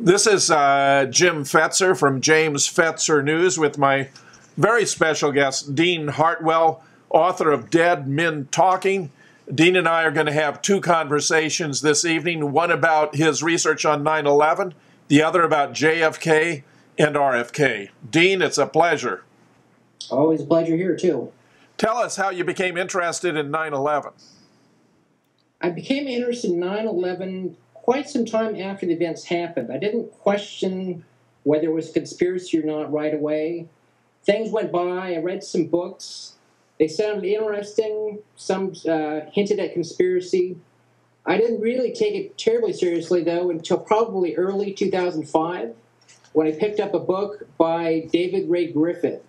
This is Jim Fetzer from James Fetzer News with my very special guest, Dean Hartwell, author of Dead Men Talking. Dean and I are going to have two conversations this evening, one about his research on 9/11, the other about JFK and RFK. Dean, it's a pleasure. Always a pleasure here, too. Tell us how you became interested in 9/11. I became interested in 9/11 quite some time after the events happened. I didn't question whether it was a conspiracy or not right away. Things went by. I read some books. They sounded interesting. Some hinted at conspiracy. I didn't really take it terribly seriously, though, until probably early 2005, when I picked up a book by David Ray Griffin.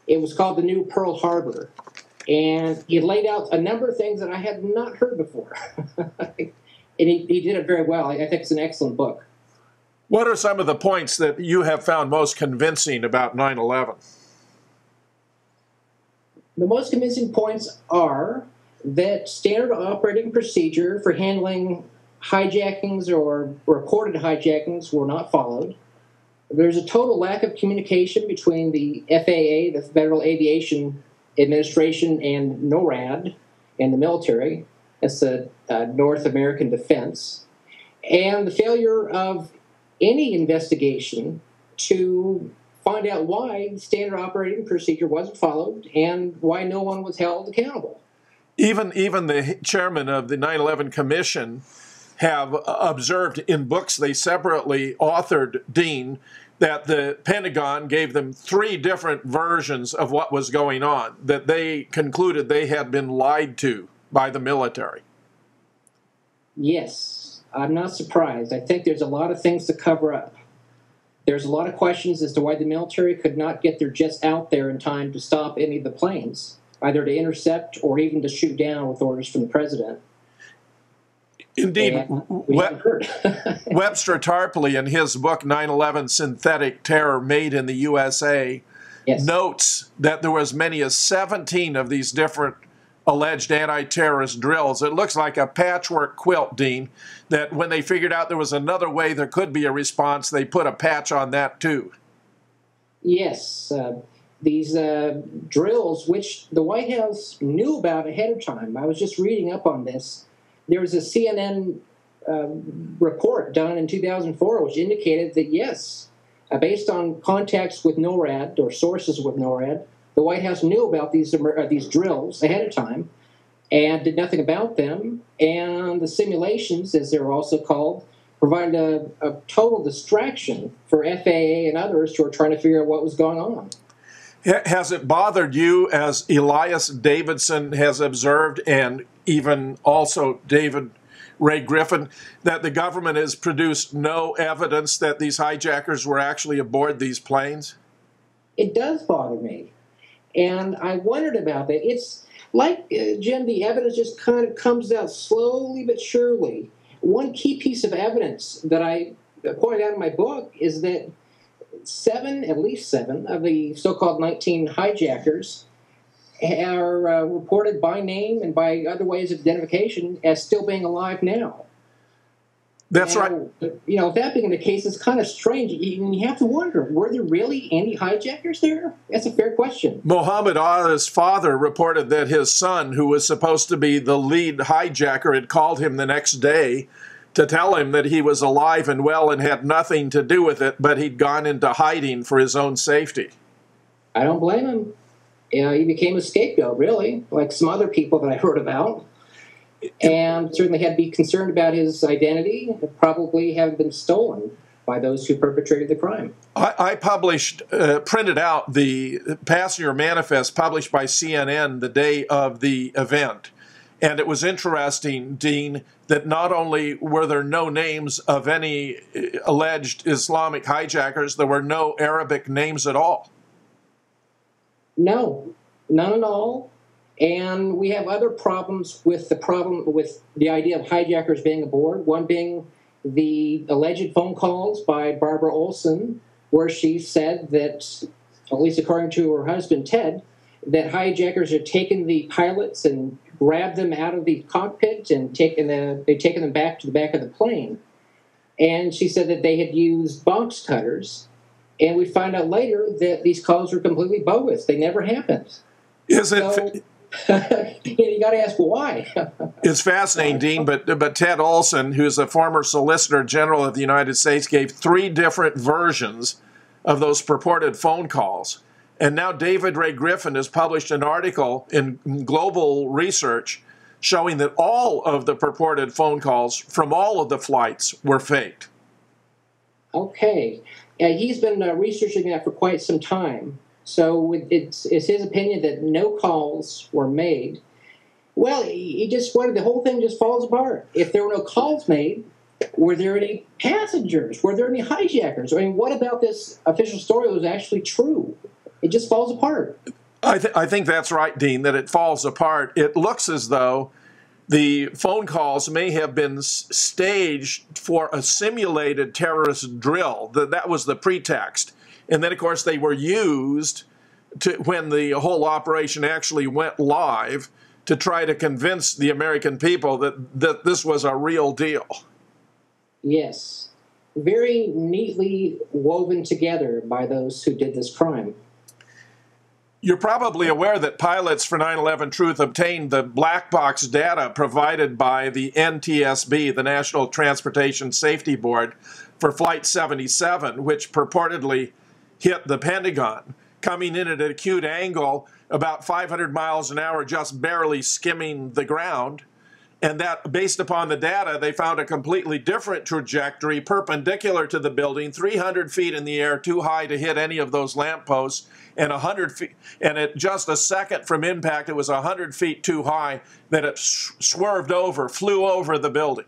It was called The New Pearl Harbor. And he laid out a number of things that I had not heard before. And he did it very well. I think it's an excellent book. What are some of the points that you have found most convincing about 9/11? The most convincing points are that standard operating procedure for handling hijackings or reported hijackings were not followed. There's a total lack of communication between the FAA, the Federal Aviation Administration, and NORAD and the military. That's the North American Defense. And the failure of any investigation to find out why the standard operating procedure wasn't followed and why no one was held accountable. Even the chairman of the 9/11 Commission have observed in books they separately authored, Dean, that the Pentagon gave them three different versions of what was going on, that they concluded they had been lied to by the military. Yes, I'm not surprised. I think there's a lot of things to cover up. There's a lot of questions as to why the military could not get their jets out there in time to stop any of the planes, either to intercept or even to shoot down with orders from the president. Indeed, Webster Tarpley, in his book 9/11 Synthetic Terror Made in the USA, yes, notes that there were as many as 17 of these different alleged anti-terrorist drills. It looks like a patchwork quilt, Dean, that when they figured out there was another way there could be a response, they put a patch on that too. Yes, these drills, which the White House knew about ahead of time. I was just reading up on this. There was a CNN report done in 2004 which indicated that, yes, based on contacts with NORAD or sources with NORAD, the White House knew about these drills ahead of time and did nothing about them. And the simulations, as they're also called, provided a total distraction for FAA and others who are trying to figure out what was going on. Has it bothered you, as Elias Davidson has observed, and even also David Ray Griffin, that the government has produced no evidence that these hijackers were actually aboard these planes? It does bother me. And I wondered about that. It's like, Jim, the evidence just kind of comes out slowly but surely. One key piece of evidence that I pointed out in my book is that at least seven of the so-called 19 hijackers are reported by name and by other ways of identification as still being alive now. That's right. You know, that being the case, it's kind of strange. You have to wonder, were there really any hijackers there? That's a fair question. Mohammed Atta's father reported that his son, who was supposed to be the lead hijacker, had called him the next day to tell him that he was alive and well and had nothing to do with it, but he'd gone into hiding for his own safety. I don't blame him. You know, he became a scapegoat, really, like some other people that I heard about. And certainly had to be concerned about his identity, probably having been stolen by those who perpetrated the crime. I printed out the passenger manifest published by CNN the day of the event. And it was interesting, Dean, that not only were there no names of any alleged Islamic hijackers, there were no Arabic names at all. No, none at all. And we have other problems with the idea of hijackers being aboard, one being the alleged phone calls by Barbara Olson, where she said that, at least according to her husband, Ted, that hijackers had taken the pilots and grabbed them out of the cockpit and they'd taken them back to the back of the plane. and she said that they had used box cutters. And we find out later that these calls were completely bogus. They never happened. Is it? So, you got to ask why. It's fascinating, Dean, but Ted Olson, who's a former Solicitor General of the United States, gave 3 different versions of those purported phone calls. And now David Ray Griffin has published an article in Global Research showing that all of the purported phone calls from all of the flights were faked. Okay. He's been researching that for quite some time. So it's his opinion that no calls were made. Well, he just wanted the whole thing just falls apart. If there were no calls made, were there any passengers? Were there any hijackers? I mean, what about this official story was actually true? It just falls apart. I think that's right, Dean, that it falls apart. It looks as though the phone calls may have been staged for a simulated terrorist drill. That was the pretext. And then, of course, they were used when the whole operation actually went live to try to convince the American people that this was a real deal. Yes. Very neatly woven together by those who did this crime. You're probably aware that pilots for 9/11 Truth obtained the black box data provided by the NTSB, the National Transportation Safety Board, for Flight 77, which purportedly hit the Pentagon, coming in at an acute angle about 500 miles an hour, just barely skimming the ground. And that, based upon the data, they found a completely different trajectory, perpendicular to the building, 300 feet in the air, too high to hit any of those lampposts, and 100 feet, and at just a second from impact, it was 100 feet too high that it swerved over, flew over the building.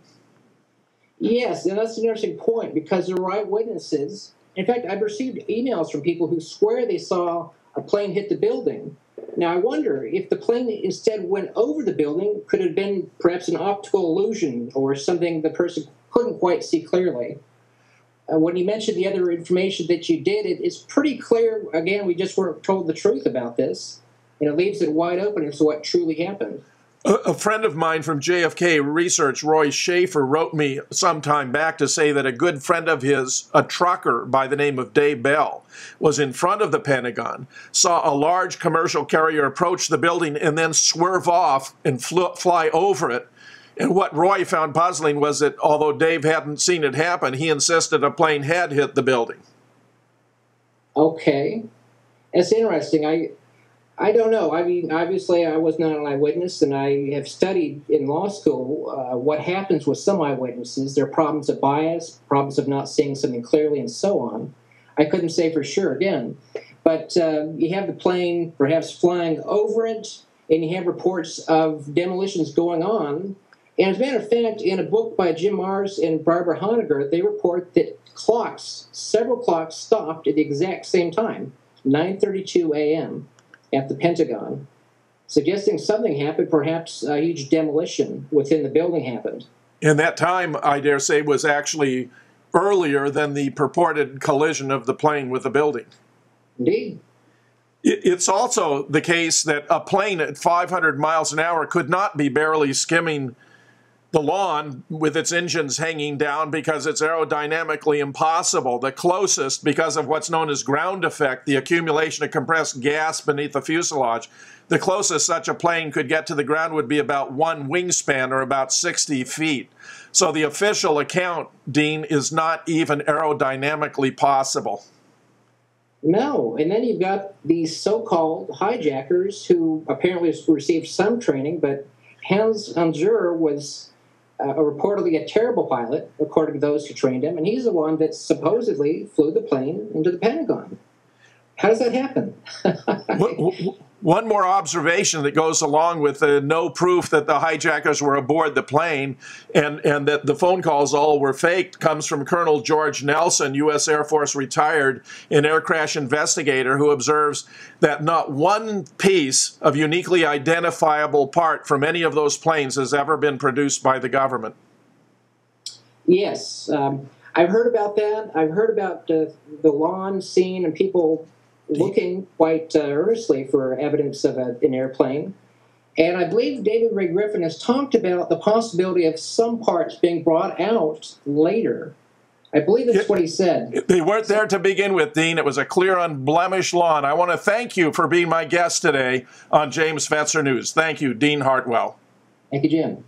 Yes, and that's an interesting point because there were eyewitnesses. In fact, I've received emails from people who swear they saw a plane hit the building. Now, I wonder if the plane instead went over the building, could it have been perhaps an optical illusion or something the person couldn't quite see clearly? When you mentioned the other information that you did, it's pretty clear, again, we just weren't told the truth about this, and it leaves it wide open as to what truly happened. A friend of mine from JFK Research, Roy Schaefer, wrote me some time back to say that a good friend of his, a trucker by the name of Dave Bell, was in front of the Pentagon, saw a large commercial carrier approach the building and then swerve off and fly over it. And what Roy found puzzling was that although Dave hadn't seen it happen, he insisted a plane had hit the building. Okay. That's interesting. I don't know. I mean, obviously, I was not an eyewitness, and I have studied in law school what happens with some eyewitnesses. There are problems of bias, problems of not seeing something clearly, and so on. I couldn't say for sure again. But you have the plane perhaps flying over it, and you have reports of demolitions going on. And as a matter of fact, in a book by Jim Mars and Barbara Honegger, they report that several clocks stopped at the exact same time, 9:32 a.m., at the Pentagon, suggesting something happened, perhaps a huge demolition within the building happened. And that time, I dare say, was actually earlier than the purported collision of the plane with the building. Indeed. It's also the case that a plane at 500 miles an hour could not be barely skimming the lawn with its engines hanging down because it's aerodynamically impossible. The closest, because of what's known as ground effect, the accumulation of compressed gas beneath the fuselage, the closest such a plane could get to the ground would be about one wingspan or about 60 feet. So the official account, Dean, is not even aerodynamically possible. No, and then you've got these so-called hijackers who apparently received some training, but Hans Unger was reportedly a terrible pilot, according to those who trained him, and he's the one that supposedly flew the plane into the Pentagon. How does that happen? One more observation that goes along with no proof that the hijackers were aboard the plane and that the phone calls all were faked comes from Colonel George Nelson, U.S. Air Force retired, an air crash investigator who observes that not one piece of uniquely identifiable part from any of those planes has ever been produced by the government. Yes, I've heard about that. I've heard about the lawn scene and people looking quite earnestly for evidence of an airplane. And I believe David Ray Griffin has talked about the possibility of some parts being brought out later I believe that's what he said. They weren't there to begin with, Dean. It was a clear, unblemished lawn. I want to thank you for being my guest today on James Fetzer News. Thank you, Dean Hartwell. Thank you, Jim.